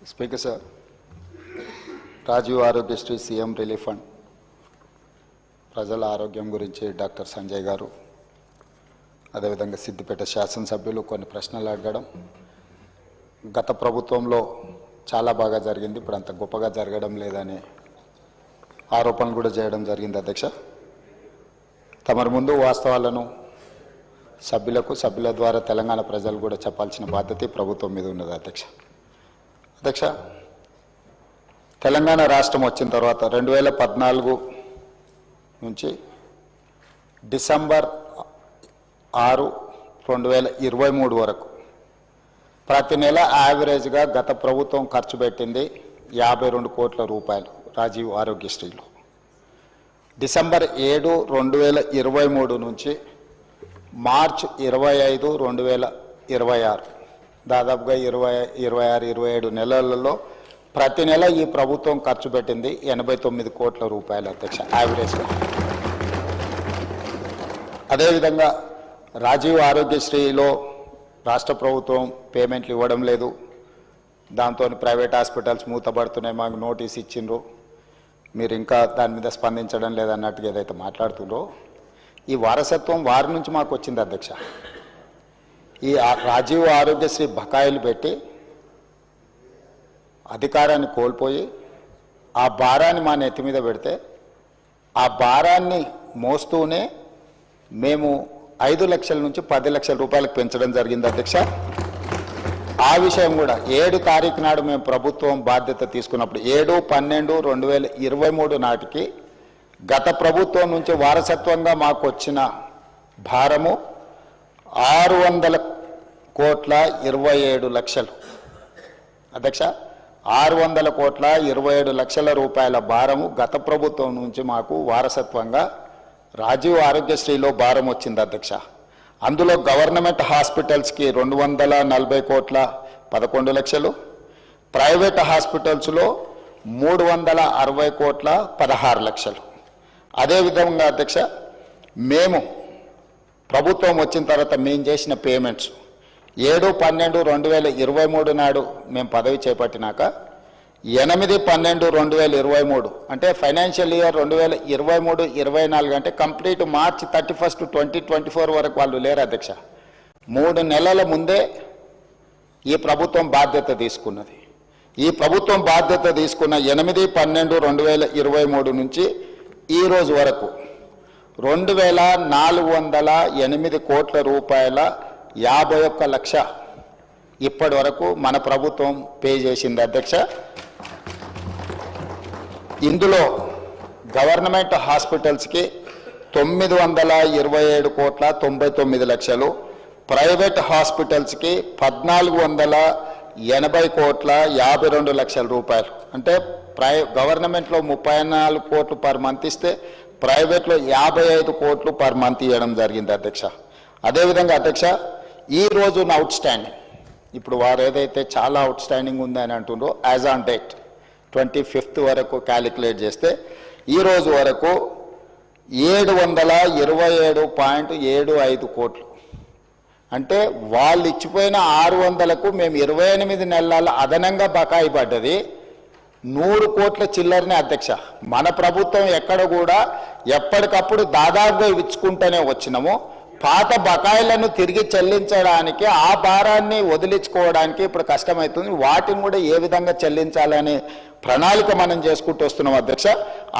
Speaker sir, Rajiv Aarogyasri CM relief fund ప్రజల ఆరోగ్యం గురించి డాక్టర్ సంజయ్ గారు, అదేవిధంగా సిద్దిపేట శాసనసభ్యులు కొన్ని ప్రశ్నలు అడగడం, గత ప్రభుత్వంలో చాలా బాగా జరిగింది, ఇప్పుడు అంత గొప్పగా జరగడం లేదనే ఆరోపణలు కూడా చేయడం జరిగింది. అధ్యక్ష, తమరి ముందు వాస్తవాలను సభ్యుల ద్వారా తెలంగాణ ప్రజలు కూడా చెప్పాల్సిన బాధ్యత ప్రభుత్వం మీద ఉన్నది. అధ్యక్ష, తెలంగాణ రాష్ట్రం వచ్చిన తర్వాత 2014 నుంచి డిసెంబర్ 6, 2023 వరకు ప్రతి నెల యావరేజ్గా గత ప్రభుత్వం ఖర్చు పెట్టింది 52 కోట్ల రూపాయలు రాజీవ్ ఆరోగ్యశ్రీలో. డిసెంబర్ 7, 2023 నుంచి మార్చ్ 25, 2026 దాదాపుగా 26, 27 నెలలలో ప్రతి నెల ఈ ప్రభుత్వం ఖర్చు పెట్టింది 89 కోట్ల రూపాయలు. అధ్యక్ష, యావరేజ్గా. అదేవిధంగా రాజీవ్ ఆరోగ్యశ్రీలో రాష్ట్ర ప్రభుత్వం పేమెంట్లు ఇవ్వడం లేదు, దాంతో ప్రైవేట్ హాస్పిటల్స్ మూతపడుతున్నాయి, మాకు నోటీస్ ఇచ్చిండ్రు, మీరు ఇంకా దాని మీద స్పందించడం లేదన్నట్టుగా ఏదైతే మాట్లాడుతుండ్రో ఈ వారసత్వం వారి నుంచి మాకు వచ్చింది. అధ్యక్ష, ఈ రాజీవ్ ఆరోగ్యశ్రీ బకాయిలు పెట్టి అధికారాన్ని కోల్పోయి ఆ భారాన్ని మా నెత్తి మీద పెడితే ఆ భారాన్ని మోస్తూనే మేము 5 లక్షల నుంచి 10 లక్షల రూపాయలకు పెంచడం జరిగింది. అధ్యక్ష, ఆ విషయం కూడా 7 తారీఖు నాడు మేము ప్రభుత్వం బాధ్యత తీసుకున్నప్పుడు 7/12/2023 నాటికి గత ప్రభుత్వం నుంచి వారసత్వంగా మాకు వచ్చిన భారము 600 కోట్ల 27 లక్షలు. అధ్యక్ష, 600 కోట్ల 27 లక్షల రూపాయల భారము గత ప్రభుత్వం నుంచి మాకు వారసత్వంగా రాజీవ్ ఆరోగ్యశ్రీలో భారం వచ్చింది. అధ్యక్ష, అందులో గవర్నమెంట్ హాస్పిటల్స్కి 240 కోట్ల 11 లక్షలు, ప్రైవేట్ హాస్పిటల్స్లో 360 కోట్ల 16 లక్షలు. అదేవిధంగా అధ్యక్ష, మేము ప్రభుత్వం వచ్చిన తర్వాత మేము చేసిన పేమెంట్స్ 7/12/2023 నాడు మేము పదవి చేపట్టినాక 8/12/2023 అంటే ఫైనాన్షియల్ ఇయర్ 2023-24 అంటే కంప్లీట్ మార్చ్ 31, 2024 వరకు వాళ్ళు లేరు. అధ్యక్ష, 3 నెలల ముందే ఈ ప్రభుత్వం బాధ్యత తీసుకున్నది. ఈ ప్రభుత్వం బాధ్యత తీసుకున్న 8/12/2023 నుంచి ఈ రోజు వరకు 2408 కోట్ల రూపాయల 51 లక్ష ఇప్పటి వరకు మన ప్రభుత్వం పే చేసింది. అధ్యక్ష, ఇందులో గవర్నమెంట్ హాస్పిటల్స్కి 927 కోట్ల 99 లక్షలు, ప్రైవేట్ హాస్పిటల్స్కి 1480 కోట్ల 52 లక్షల రూపాయలు. అంటే గవర్నమెంట్లో 34 కోట్లు పర్ మంత్ ఇస్తే ప్రైవేట్లో 55 కోట్లు పర్ మంత్ ఇవ్వడం జరిగింది. అధ్యక్ష, అదేవిధంగా అధ్యక్ష, ఈరోజు అవుట్ స్టాండింగ్ ఇప్పుడు వారు ఏదైతే చాలా అవుట్ స్టాండింగ్ ఉందని అంటుండ్రో యాజ్ ఆన్ డేట్ 25th వరకు క్యాలిక్యులేట్ చేస్తే ఈరోజు వరకు 727.75 కోట్లు. అంటే వాళ్ళు ఇచ్చిపోయిన 600కు మేము 28 నెలల అదనంగా బకాయి పడ్డది 100 కోట్ల చిల్లరనే. అధ్యక్ష, మన ప్రభుత్వం ఎక్కడ కూడా ఎప్పటికప్పుడు దాదాపుగా ఇచ్చుకుంటూనే వచ్చినాము. పాత బకాయిలను తిరిగి చెల్లించడానికి ఆ భారాన్ని వదిలించుకోవడానికి ఇప్పుడు కష్టమవుతుంది. వాటిని కూడా ఏ విధంగా చెల్లించాలనే ప్రణాళిక మనం చేసుకుంటూ వస్తున్నాం. అధ్యక్ష,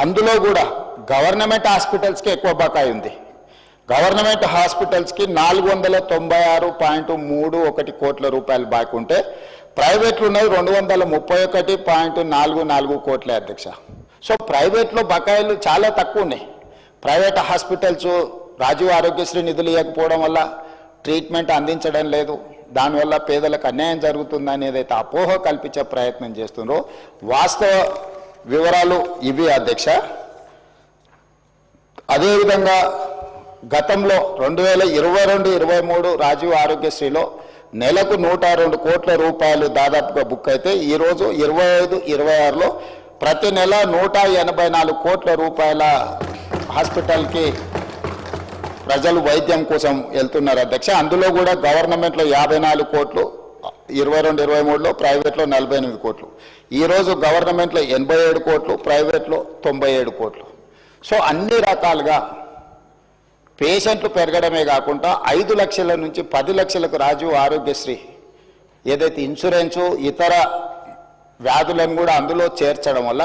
అందులో కూడా గవర్నమెంట్ హాస్పిటల్స్కి ఎక్కువ బకాయి ఉంది. గవర్నమెంట్ హాస్పిటల్స్కి 496.31 కోట్ల రూపాయలు బాకీ ఉంటే ప్రైవేట్లు ఉన్నది 231.44 కోట్లే. అధ్యక్ష, సో ప్రైవేట్లో బకాయిలు చాలా తక్కువ ఉన్నాయి. ప్రైవేట్ హాస్పిటల్స్ రాజీవ్ ఆరోగ్యశ్రీ నిధులు ఇవ్వకపోవడం వల్ల ట్రీట్మెంట్ అందించడం లేదు, దానివల్ల పేదలకు అన్యాయం జరుగుతుంది ఏదైతే అపోహ కల్పించే ప్రయత్నం చేస్తున్నారో వాస్తవ వివరాలు ఇవి. అధ్యక్ష, అదేవిధంగా గతంలో 2022-23 రాజీవ్ ఆరోగ్యశ్రీలో నెలకు 102 కోట్ల రూపాయలు దాదాపుగా బుక్ అయితే ఈరోజు 25-26లో ప్రతి నెల 184 కోట్ల రూపాయల హాస్పిటల్కి ప్రజలు వైద్యం కోసం వెళ్తున్నారు. అధ్యక్ష, అందులో కూడా గవర్నమెంట్లో 54 కోట్లు, 22-23లో ప్రైవేట్లో 48 కోట్లు, ఈరోజు గవర్నమెంట్లో 87 కోట్లు, ప్రైవేట్లో 97 కోట్లు. సో అన్ని రకాలుగా పేషెంట్లు పెరగడమే కాకుండా 5 లక్షల నుంచి 10 లక్షలకు రాజీవ్ ఆరోగ్యశ్రీ ఏదైతే ఇన్సూరెన్సు ఇతర వ్యాధులను కూడా అందులో చేర్చడం వల్ల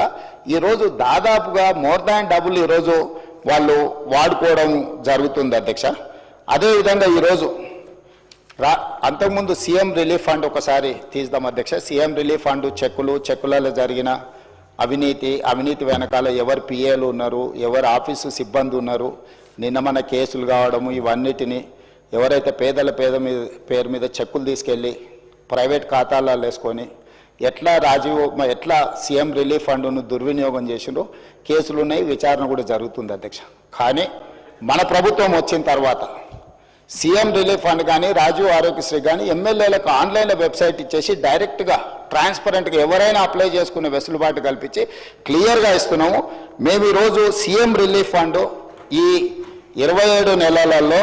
ఈరోజు దాదాపుగా మోర్ దాన్ డబుల్ ఈరోజు వాళ్ళు వాడుకోవడం జరుగుతుంది అధ్యక్ష. అదేవిధంగా ఈరోజు అంతకుముందు సీఎం రిలీఫ్ ఫండ్ ఒకసారి తీద్దాం అధ్యక్ష. సీఎం రిలీఫ్ ఫండ్ చెక్కులలో జరిగిన అవినీతి వెనకాల ఎవరు పిఏలు ఉన్నారు, ఎవరు ఆఫీసు సిబ్బంది ఉన్నారు, నిన్న మన కేసులు కావడము, ఇవన్నిటిని ఎవరైతే పేద పేరు మీద చెక్కులు తీసుకెళ్ళి ప్రైవేట్ ఖాతాలలో వేసుకొని ఎట్లా సీఎం రిలీఫ్ ఫండ్ను దుర్వినియోగం చేసిండ్రో కేసులు ఉన్నాయి, విచారణ కూడా జరుగుతుంది అధ్యక్ష. కానీ మన ప్రభుత్వం వచ్చిన తర్వాత సీఎం రిలీఫ్ ఫండ్ కానీ రాజీవ్ ఆరోగ్యశ్రీ కానీ ఎమ్మెల్యేలకు ఆన్లైన్లో వెబ్సైట్ ఇచ్చేసి డైరెక్ట్గా ట్రాన్స్పరెంట్గా ఎవరైనా అప్లై చేసుకునే వెసులుబాటు కల్పించి క్లియర్గా ఇస్తున్నాము. మేము ఈరోజు సీఎం రిలీఫ్ ఫండ్ ఈ 27 నెలలలో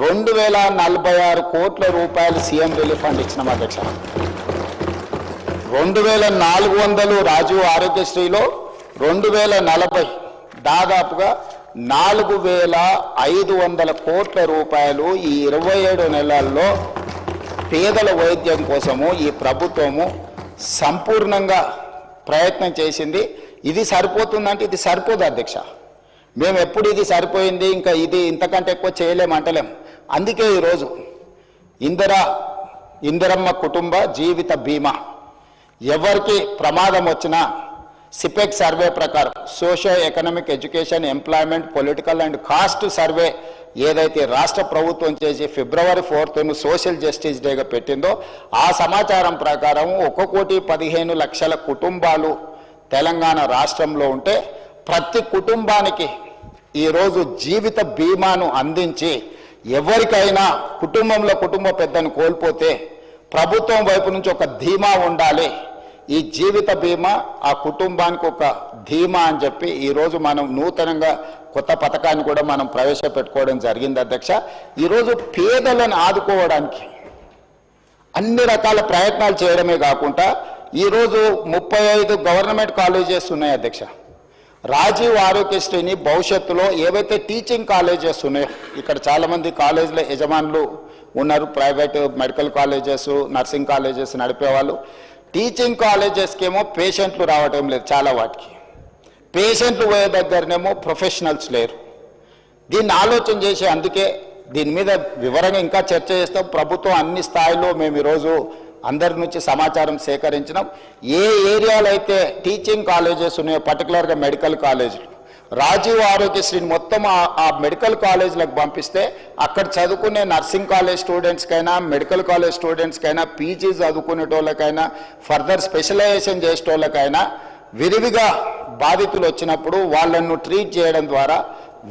2046 కోట్ల రూపాయలు సీఎం రిలీఫ్ ఫండ్ ఇచ్చినాం అధ్యక్ష. 2400 రాజీవ్ ఆరోగ్యశ్రీలో 2040 దాదాపుగా 4500 కోట్ల రూపాయలు ఈ 27 నెలల్లో పేదల వైద్యం కోసము ఈ ప్రభుత్వము సంపూర్ణంగా ప్రయత్నం చేసింది. ఇది సరిపోతుందంటే ఇది సరిపోదు అధ్యక్ష. మేము ఎప్పుడు ఇది సరిపోయింది ఇంకా ఇది ఇంతకంటే ఎక్కువ చేయలేమంటలేం. అందుకే ఈరోజు ఇందిరమ్మ కుటుంబ జీవిత బీమా ఎవరికి ప్రమాదం వచ్చినా సిపెక్ సర్వే ప్రకారం socio economic education employment political and caste survey ఏదైతే రాష్ట్ర ప్రభుత్వం చేసి February 4th సోషల్ జస్టిస్ డేగా పెట్టిందో ఆ సమాచారం ప్రకారం 1,15,00,000 కుటుంబాలు తెలంగాణ రాష్ట్రంలో ఉంటే ప్రతి కుటుంబానికి ఈరోజు జీవిత బీమాను అందించి ఎవరికైనా కుటుంబ పెద్దను కోల్పోతే ప్రభుత్వం వైపు నుంచి ఒక ధీమా ఉండాలి, ఈ జీవిత బీమా ఆ కుటుంబానికి ఒక ధీమా అని చెప్పి ఈరోజు మనం నూతనంగా కొత్త పథకాన్ని కూడా మనం ప్రవేశపెట్టుకోవడం జరిగింది అధ్యక్ష. ఈరోజు పేదలను ఆదుకోవడానికి అన్ని రకాల ప్రయత్నాలు చేయడమే కాకుండా ఈరోజు 35 గవర్నమెంట్ కాలేజెస్ ఉన్నాయి అధ్యక్ష. రాజీవ్ ఆరోగ్యశ్రీని భవిష్యత్తులో ఏవైతే టీచింగ్ కాలేజెస్ ఉన్నాయో, ఇక్కడ చాలామంది కాలేజీల యజమానులు ఉన్నారు, private medical colleges nursing colleges నడిపేవాళ్ళు. టీచింగ్ కాలేజెస్కి ఏమో పేషెంట్లు రావటం లేదు, చాలా వాటికి పేషెంట్లు పోయే దగ్గరనేమో ప్రొఫెషనల్స్ లేరు. దీన్ని ఆలోచన చేసి అందుకే దీని మీద వివరంగా ఇంకా చర్చ చేస్తాం. ప్రభుత్వం అన్ని స్థాయిలో మేము ఈరోజు అందరి నుంచి సమాచారం సేకరించినాం. ఏ ఏరియాలో అయితే టీచింగ్ కాలేజెస్ ఉన్నాయో పర్టికులర్గా మెడికల్ కాలేజీలు రాజీవ్ ఆరోగ్యశ్రీని మొత్తం ఆ మెడికల్ కాలేజీలకు పంపిస్తే అక్కడ చదువుకునే నర్సింగ్ కాలేజ్ స్టూడెంట్స్కైనా మెడికల్ కాలేజ్ స్టూడెంట్స్కైనా పీజీ చదువుకునేటోళ్ళకైనా ఫర్దర్ స్పెషలైజేషన్ చేసేటోళ్ళకైనా విరివిగా బాధితులు వచ్చినప్పుడు వాళ్ళను ట్రీట్ చేయడం ద్వారా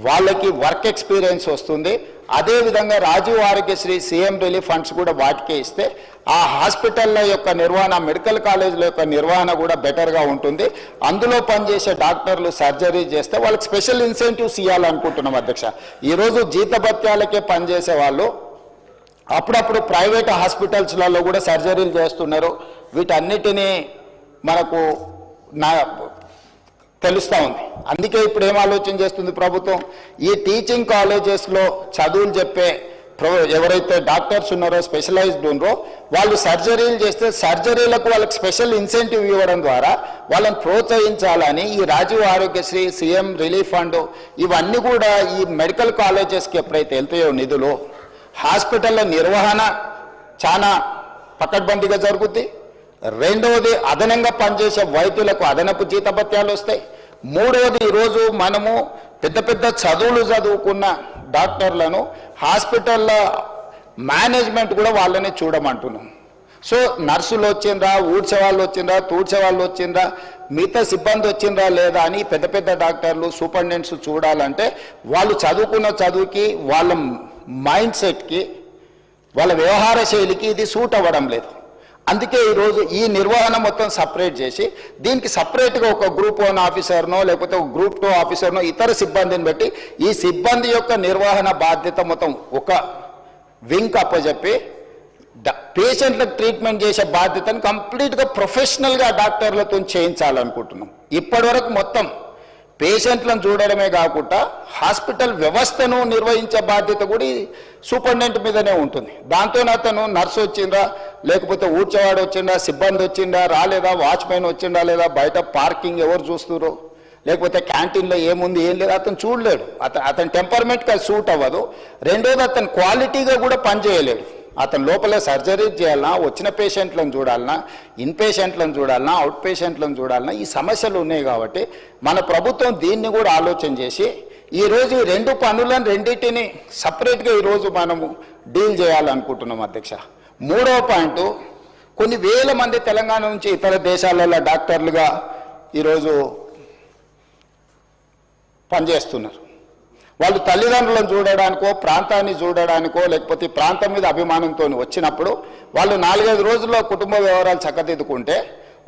వాళ్ళకి వర్క్ ఎక్స్పీరియన్స్ వస్తుంది. అదేవిధంగా Rajiv Aarogyasri CM relief funds కూడా వాటికే ఇస్తే ఆ హాస్పిటల్ల యొక్క నిర్వహణ మెడికల్ కాలేజీల యొక్క నిర్వహణ కూడా బెటర్గా ఉంటుంది. అందులో పనిచేసే డాక్టర్లు సర్జరీ చేస్తే వాళ్ళకి స్పెషల్ ఇన్సెంటివ్స్ ఇవ్వాలనుకుంటున్నాం అధ్యక్ష. ఈరోజు జీతభత్యాలకే పనిచేసే వాళ్ళు అప్పుడప్పుడు ప్రైవేట్ హాస్పిటల్స్లలో కూడా సర్జరీలు చేస్తున్నారు. వీటన్నిటినీ మనకు తెలుస్తూ ఉంది. అందుకే ఇప్పుడు ఏం ఆలోచన చేస్తుంది ప్రభుత్వం, ఈ టీచింగ్ కాలేజెస్లో చదువులు చెప్పే ఎవరైతే డాక్టర్స్ ఉన్నారో స్పెషలైజ్డ్ ఉన్నారో వాళ్ళు సర్జరీలు చేస్తే సర్జరీలకు వాళ్ళకి స్పెషల్ ఇన్సెంటివ్ ఇవ్వడం ద్వారా వాళ్ళని ప్రోత్సహించాలని ఈ Rajiv Aarogyasri CM relief fund ఇవన్నీ కూడా ఈ మెడికల్ కాలేజెస్కి ఎప్పుడైతే వెళ్తాయో నిధులు హాస్పిటల్ల నిర్వహణ చాలా పకడ్బందీగా జరుగుద్ది. రెండవది అదనంగా పనిచేసే వైద్యులకు అదనపు జీతభత్యాలు వస్తాయి. మూడవది ఈరోజు మనము పెద్ద పెద్ద చదువులు చదువుకున్న డాక్టర్లను హాస్పిటల్ల మేనేజ్మెంట్ కూడా వాళ్ళనే చూడమంటున్నాం. సో నర్సులు వచ్చిండ్రా, ఊడ్చే వాళ్ళు వచ్చిండ్రా, తూడ్చే వాళ్ళు వచ్చిండ్రా, మిగతా సిబ్బంది వచ్చిండ్రా లేదా అని పెద్ద పెద్ద డాక్టర్లు సూపరింటెండెంట్స్ చూడాలంటే వాళ్ళు చదువుకున్న చదువుకి వాళ్ళ మైండ్ సెట్కి వాళ్ళ వ్యవహార శైలికి ఇది సూట్ అవ్వడం లేదు. అందుకే ఈరోజు ఈ నిర్వహణ మొత్తం సపరేట్ చేసి దీనికి సపరేట్గా ఒక గ్రూప్ 1 ఆఫీసర్నో లేకపోతే ఒక గ్రూప్ 2 ఆఫీసర్నో ఇతర సిబ్బందిని బట్టి ఈ సిబ్బంది యొక్క నిర్వహణ బాధ్యత మొత్తం ఒక వింగ్ అప్పచెప్పి పేషెంట్లకు ట్రీట్మెంట్ చేసే బాధ్యతను కంప్లీట్గా ప్రొఫెషనల్గా డాక్టర్లతో చేయించాలనుకుంటున్నాం. ఇప్పటివరకు మొత్తం పేషెంట్లను చూడడమే కాకుండా హాస్పిటల్ వ్యవస్థను నిర్వహించే బాధ్యత కూడా సూపరింటెండెంట్ మీదనే ఉంటుంది. దాంతో అతను నర్సు వచ్చిందా, లేకపోతే ఊడ్చేవాడు వచ్చిందా, సిబ్బంది వచ్చిందా రాలేదా, వాచ్మెన్ వచ్చిందా లేదా, బయట పార్కింగ్ ఎవరు చూస్తున్నారు, లేకపోతే క్యాంటీన్లో ఏముంది ఏం లేదు అతను చూడలేడు. అతని టెంపర్మెంట్కి అది సూట్ అవ్వదు. రెండోది అతను క్వాలిటీగా కూడా పనిచేయలేడు. అతను లోపలే సర్జరీ చేయాలన్నా, వచ్చిన పేషెంట్లను చూడాలన్నా, ఇన్ పేషెంట్లను చూడాలన్నా, అవుట్ పేషెంట్లను చూడాలన్నా, ఈ సమస్యలు ఉన్నాయి. కాబట్టి మన ప్రభుత్వం దీన్ని కూడా ఆలోచన చేసి ఈరోజు ఈ రెండు పనులను రెండింటిని సపరేట్గా ఈరోజు మనము డీల్ చేయాలనుకుంటున్నాం అధ్యక్ష. మూడవ పాయింట్, కొన్ని వేల మంది తెలంగాణ నుంచి ఇతర దేశాలలో డాక్టర్లుగా ఈరోజు పనిచేస్తున్నారు. వాళ్ళు తల్లిదండ్రులను చూడడానికో, ప్రాంతాన్ని చూడడానికో, లేకపోతే ప్రాంతం మీద అభిమానంతో వచ్చినప్పుడు వాళ్ళు 4-5 రోజుల్లో కుటుంబ వ్యవహారాలు చక్కదిద్దుకుంటే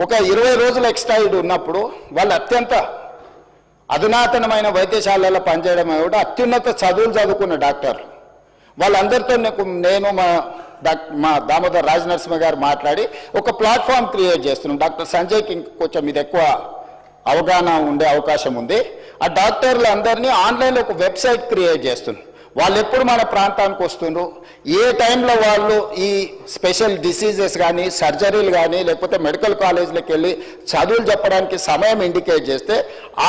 ఒక 20 రోజులు ఎక్స్ట్రా ఉన్నప్పుడు వాళ్ళు అత్యంత అధునాతనమైన వైద్యశాలలో పనిచేయడమే కూడా అత్యున్నత చదువులు చదువుకున్న డాక్టర్లు. వాళ్ళందరితో నేను మా దామోదర్ రాజనరసింహ గారు మాట్లాడి ఒక ప్లాట్ఫామ్ క్రియేట్ చేస్తున్నాం. డాక్టర్ సంజయ్కి కొంచెం ఇది ఎక్కువ అవగాహన ఉండే అవకాశం ఉంది. ఆ డాక్టర్లు అందరినీ ఆన్లైన్లో ఒక వెబ్సైట్ క్రియేట్ చేస్తున్నారు. వాళ్ళు ఎప్పుడు మన ప్రాంతానికి వస్తుండ్రు, ఏ టైంలో వాళ్ళు ఈ స్పెషల్ డిసీజెస్ కానీ, సర్జరీలు కానీ, లేకపోతే మెడికల్ కాలేజీలకు వెళ్ళి చదువులు చెప్పడానికి సమయం ఇండికేట్ చేస్తే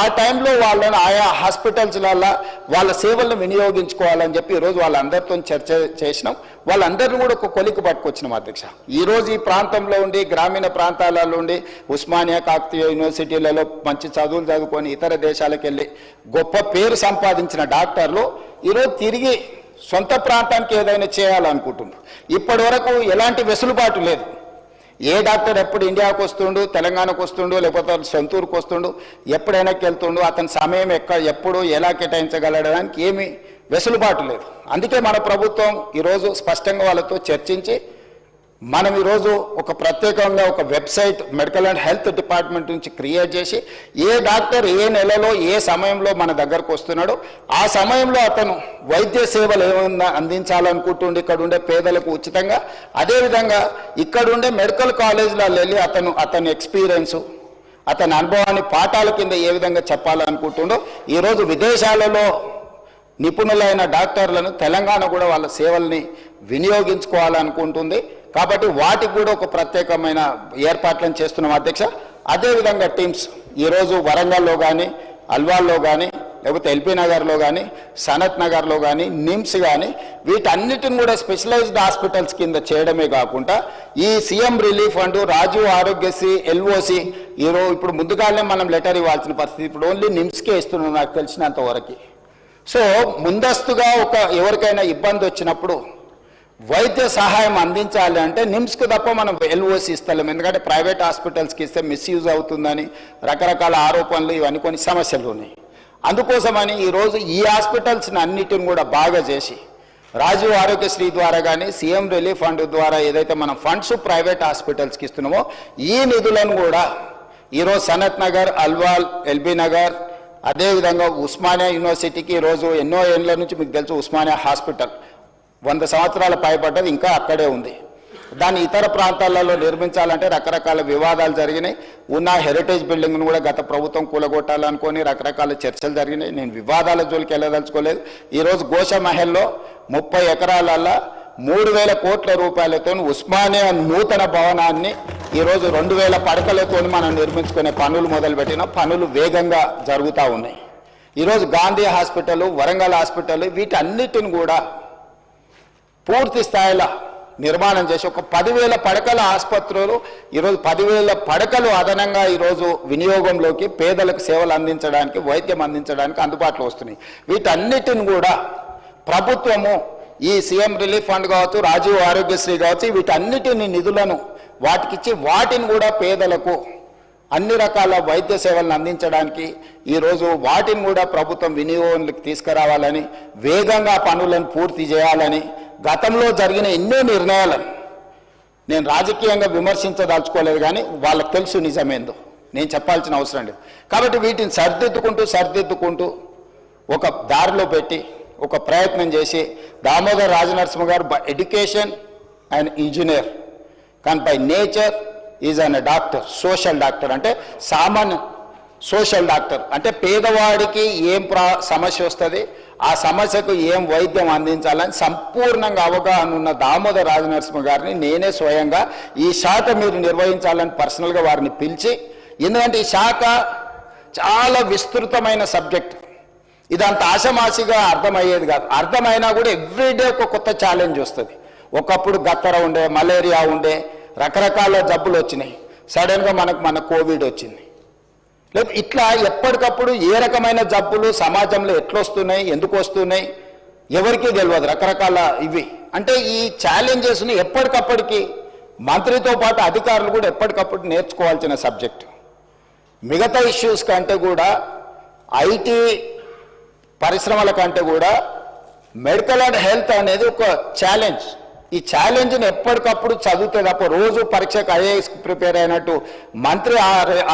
ఆ టైంలో వాళ్ళని ఆయా హాస్పిటల్స్లలో వాళ్ళ సేవలను వినియోగించుకోవాలని చెప్పి ఈరోజు వాళ్ళందరితో చర్చ చేసినాం. వాళ్ళందరినీ కూడా ఒక కొలికి పట్టుకొచ్చినాం అధ్యక్ష. ఈరోజు ఈ ప్రాంతంలో ఉండి, గ్రామీణ ప్రాంతాలలో ఉండి, ఉస్మానియా, కాకతీయ యూనివర్సిటీలలో మంచి చదువులు చదువుకొని ఇతర దేశాలకు వెళ్ళి గొప్ప పేరు సంపాదించిన డాక్టర్లు ఈరోజు తిరిగి సొంత ప్రాంతానికి ఏదైనా చేయాలనుకుంటున్నారు. ఇప్పటి వరకు ఎలాంటి వెసులుబాటు లేదు. ఏ డాక్టర్ ఎప్పుడు ఇండియాకు వస్తుండు, తెలంగాణకు వస్తుండు, లేకపోతే సొంతూరుకు వస్తుండు, ఎప్పుడైనా వెళ్తుండు, అతని సమయం ఎప్పుడు ఎలా కేటాయించగలడానికి ఏమీ వెసులుబాటు లేదు. అందుకే మన ప్రభుత్వం ఈరోజు స్పష్టంగా వాళ్ళతో చర్చించి మనం ఈరోజు ఒక ప్రత్యేకంగా ఒక website medical and health department నుంచి క్రియేట్ చేసి ఏ డాక్టర్ ఏ నెలలో ఏ సమయంలో మన దగ్గరకు వస్తున్నాడో ఆ సమయంలో అతను వైద్య సేవలు ఏమన్నా అందించాలనుకుంటుండే ఇక్కడ ఉండే పేదలకు ఉచితంగా, అదేవిధంగా ఇక్కడుండే మెడికల్ కాలేజీలలో వెళ్ళి అతని ఎక్స్పీరియన్సు, అతని అనుభవాన్ని పాఠాల కింద ఏ విధంగా చెప్పాలనుకుంటుండో ఈరోజు విదేశాలలో నిపుణులైన డాక్టర్లను తెలంగాణ కూడా వాళ్ళ సేవల్ని వినియోగించుకోవాలనుకుంటుంది. కాబట్టి వాటికి కూడా ఒక ప్రత్యేకమైన ఏర్పాట్లను చేస్తున్నాం అధ్యక్ష. అదేవిధంగా టీమ్స్ ఈరోజు వరంగల్లో కానీ, అల్వాల్లో కానీ, లేకపోతే ఎల్బీ నగర్లో కానీ, సనత్ నగర్లో కానీ, నిమ్స్ కానీ వీటన్నిటిని కూడా స్పెషలైజ్డ్ హాస్పిటల్స్ కింద చేయడమే కాకుండా ఈ CM relief fund, Rajiv Aarogyasri, LOC ఈరోజు ఇప్పుడు ముందుగానే మనం లెటర్ ఇవ్వాల్సిన పరిస్థితి. ఇప్పుడు ఓన్లీ నిమ్స్కే ఇస్తున్నాం నాకు తెలిసినంత వరకు. సో ముందస్తుగా ఎవరికైనా ఇబ్బంది వచ్చినప్పుడు వైద్య సహాయం అందించాలి అంటే నిమ్స్కి తప్ప మనం ఎల్ఓసి ఇస్తలేం. ఎందుకంటే ప్రైవేట్ హాస్పిటల్స్కి ఇస్తే మిస్యూజ్ అవుతుందని రకరకాల ఆరోపణలు, ఇవన్నీ కొన్ని సమస్యలు ఉన్నాయి. అందుకోసమని ఈరోజు ఈ హాస్పిటల్స్ని అన్నిటిని కూడా బాగా చేసి రాజీవ్ ఆరోగ్యశ్రీ ద్వారా కానీ, సీఎం రిలీఫ్ ఫండ్ ద్వారా ఏదైతే మనం ఫండ్స్ ప్రైవేట్ హాస్పిటల్స్కి ఇస్తున్నామో ఈ నిధులను కూడా ఈరోజు సనత్ నగర్, అల్వాల్, ఎల్బీ నగర్, అదేవిధంగా ఉస్మానియా యూనివర్సిటీకి ఈరోజు ఎన్నో ఏళ్ళ నుంచి మీకు తెలుసు ఉస్మానియా హాస్పిటల్ 100 సంవత్సరాలు పైబడ్డది, ఇంకా అక్కడే ఉంది. దాన్ని ఇతర ప్రాంతాలలో నిర్మించాలంటే రకరకాల వివాదాలు జరిగినాయి. ఉన్న హెరిటేజ్ బిల్డింగ్ను కూడా గత ప్రభుత్వం కూలగొట్టాలనుకొని రకరకాల చర్చలు జరిగినాయి. నేను వివాదాల జోలికి వెళ్ళదలుచుకోలేదు. ఈరోజు గోషమహల్లో 30 ఎకరాలలో 3,000 కోట్ల రూపాయలతో ఉస్మానియా నూతన భవనాన్ని ఈరోజు 2,000 పడకలతో మనం నిర్మించుకునే పనులు మొదలుపెట్టిన పనులు వేగంగా జరుగుతూ ఉన్నాయి. ఈరోజు గాంధీ హాస్పిటల్, వరంగల్ హాస్పిటల్ వీటన్నిటిని కూడా పూర్తి స్థాయిలో నిర్మాణం చేసి ఒక 10,000 పడకల ఆసుపత్రులు ఈరోజు 10,000 పడకలు అదనంగా ఈరోజు వినియోగంలోకి పేదలకు సేవలు అందించడానికి, వైద్యం అందించడానికి అందుబాటులో వస్తున్నాయి. వీటన్నిటిని కూడా ప్రభుత్వము ఈ సీఎం రిలీఫ్ ఫండ్ కావచ్చు, రాజీవ్ ఆరోగ్యశ్రీ కావచ్చు, వీటన్నిటిని నిధులను వాటికిచ్చి వాటిని కూడా పేదలకు అన్ని రకాల వైద్య సేవలను అందించడానికి ఈరోజు వాటిని కూడా ప్రభుత్వం వినియోగంలోకి తీసుకురావాలని, వేగంగా పనులను పూర్తి చేయాలని గతంలో జరిగిన ఎన్నో నిర్ణయాలను నేను రాజకీయంగా విమర్శించదలుచుకోలేదు. కానీ వాళ్ళకి తెలుసు నిజమేందో, నేను చెప్పాల్సిన అవసరం లేదు. కాబట్టి వీటిని సర్దిద్దుకుంటూ ఒక దారిలో పెట్టి ఒక ప్రయత్నం చేసి దామోదర్ రాజనరసింహ గారు ఎడ్యుకేషన్, ఆయన ఇంజనీర్, కానీ by nature is an doctor, social doctor. అంటే సామాన్య సోషల్ డాక్టర్ అంటే పేదవాడికి ఏం సమస్య వస్తుంది, ఆ సమస్యకు ఏం వైద్యం అందించాలని సంపూర్ణంగా అవగాహన ఉన్న దామోదర్ రాజనరసింహ గారిని నేనే స్వయంగా ఈ శాఖ మీరు నిర్వహించాలని పర్సనల్గా వారిని పిలిచి, ఎందుకంటే ఈ శాఖ చాలా విస్తృతమైన సబ్జెక్ట్, ఇదంత ఆశమాసిగా అర్థమయ్యేది కాదు. అర్థమైనా కూడా ఎవ్రీడే ఒక కొత్త ఛాలెంజ్ వస్తుంది. ఒకప్పుడు గత్తర ఉండే, మలేరియా ఉండే, రకరకాల జబ్బులు వచ్చినాయి, సడన్గా మన కోవిడ్ వచ్చింది. లేదు ఇట్లా ఎప్పటికప్పుడు ఏ రకమైన జబ్బులు సమాజంలో ఎట్లొస్తున్నాయి, ఎందుకు వస్తున్నాయి ఎవరికీ తెలియదు, రకరకాల ఇవి. అంటే ఈ ఛాలెంజెస్ని ఎప్పటికప్పటికి మంత్రితో పాటు అధికారులు కూడా ఎప్పటికప్పుడు నేర్చుకోవాల్సిన సబ్జెక్టు. మిగతా ఇష్యూస్ కంటే కూడా ఐటీ పరిశ్రమల కంటే కూడా మెడికల్ అండ్ హెల్త్ అనేది ఒక ఛాలెంజ్. ఈ ఛాలెంజ్ని ఎప్పటికప్పుడు చదివితే తప్ప రోజు పరీక్షకు ఐఏఎస్ ప్రిపేర్ అయినట్టు మంత్రి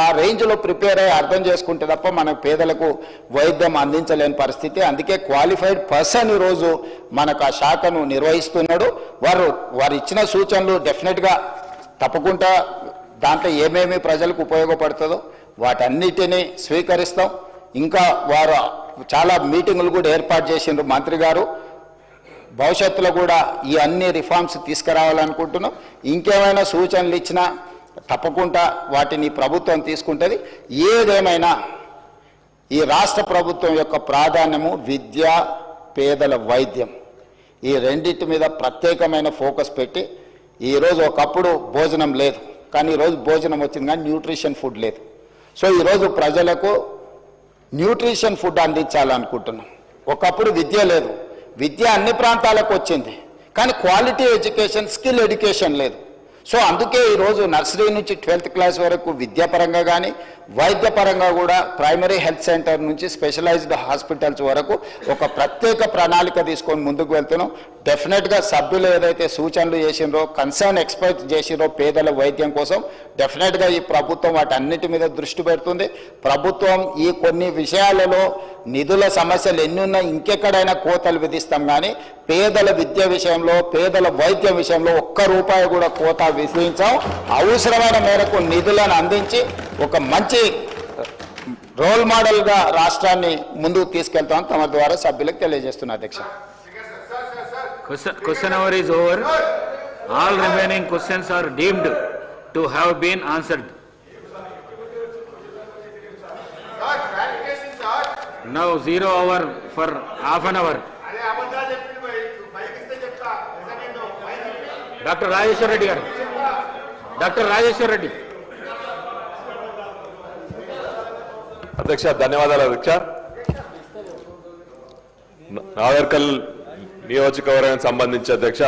ఆ రేంజ్లో ప్రిపేర్ అయ్యి అర్థం చేసుకుంటే తప్ప మన పేదలకు వైద్యం అందించలేని పరిస్థితి. అందుకే క్వాలిఫైడ్ పర్సన్ ఈరోజు మనకు ఆ శాఖను నిర్వహిస్తున్నాడు. వారు ఇచ్చిన సూచనలు డెఫినెట్గా తప్పకుండా దాంట్లో ఏమేమి ప్రజలకు ఉపయోగపడుతుందో వాటన్నిటినీ స్వీకరిస్తాం. ఇంకా వారు చాలా మీటింగులు కూడా ఏర్పాటు చేసిండ్రు మంత్రి గారు. భవిష్యత్తులో కూడా ఈ అన్ని రిఫార్మ్స్ తీసుకురావాలనుకుంటున్నాం. ఇంకేమైనా సూచనలు ఇచ్చినా తప్పకుండా వాటిని ప్రభుత్వం తీసుకుంటుంది. ఏదేమైనా ఈ రాష్ట్ర ప్రభుత్వం యొక్క ప్రాధాన్యము విద్య, పేదల వైద్యం, ఈ రెండింటి మీద ప్రత్యేకమైన ఫోకస్ పెట్టి, ఈరోజు ఒకప్పుడు భోజనం లేదు, కానీ ఈరోజు భోజనం వచ్చింది కానీ న్యూట్రిషన్ ఫుడ్ లేదు. సో ఈరోజు ప్రజలకు న్యూట్రిషన్ ఫుడ్ అందించాలనుకుంటున్నాం. ఒకప్పుడు విద్య లేదు, విద్య అన్ని ప్రాంతాలకు వచ్చింది, కానీ క్వాలిటీ ఎడ్యుకేషన్, స్కిల్ ఎడ్యుకేషన్ లేదు. సో అందుకే ఈరోజు నర్సరీ నుంచి 12th క్లాస్ వరకు విద్యాపరంగా కానీ వైద్యపరంగా కూడా ప్రైమరీ హెల్త్ సెంటర్ నుంచి స్పెషలైజ్డ్ హాస్పిటల్స్ వరకు ఒక ప్రత్యేక ప్రణాళిక తీసుకొని ముందుకు వెళ్తున్నాం. డెఫినెట్గా సభ్యులు ఏదైతే సూచనలు చేసినరో, కన్సర్న్ ఎక్స్పర్ట్స్ చేసినరో పేదల వైద్యం కోసం డెఫినెట్గా ఈ ప్రభుత్వం వాటన్నిటి మీద దృష్టి పెడుతుంది. ప్రభుత్వం ఈ కొన్ని విషయాలలో నిధుల సమస్యలు ఎన్ని ఉన్నా ఇంకెక్కడైనా కోతలు విధిస్తాం, కానీ పేదల విద్య విషయంలో, పేదల వైద్యం విషయంలో ఒక్క రూపాయి కూడా కోత విధించాం. అవసరమైన మేరకు నిధులను అందించి ఒక మంచి రోల్ మోడల్గా రాష్ట్రాన్ని ముందుకు తీసుకెళ్తాం తమ ద్వారా సభ్యులకు తెలియజేస్తున్నా. అధ్యక్ష, Question hour is over. All remaining questions are deemed to have been answered. Now 0 hour for half an hour. Dr. Rajeshwar Reddy garu. Dr. Rajeshwar Reddy. అధ్యక్ష, ధన్యవాదాలు అధ్యక్ష. నాగర్కల్ నియోజకవర్గానికి సంబంధించి అధ్యక్ష